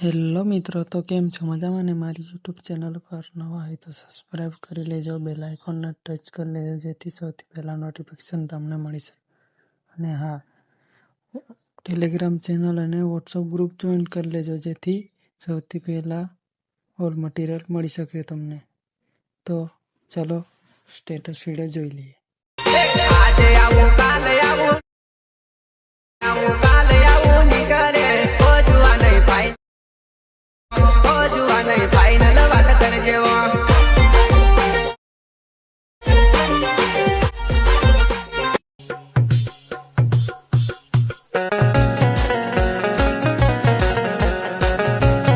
Hello મિત્રો, તો કેમ છો? મજામાં ને? મારી યુટ્યુબ ચેનલ પર નવા હોય તો સબસ્ક્રાઈબ કરી લેજો, બેલ આઇકોનને ટચ કરી લેજો જેથી સૌથી પહેલાં નોટિફિકેશન તમને મળી શકે. અને હા, ટેલિગ્રામ ચેનલ અને વોટ્સઅપ ગ્રુપ જોઈન કરી લેજો જેથી સૌથી પહેલાં ઓલ મટીરિયલ મળી શકે તમને. તો ચલો સ્ટેટસ વિડીયો જોઈ લઈએ. આજે આવું કાલે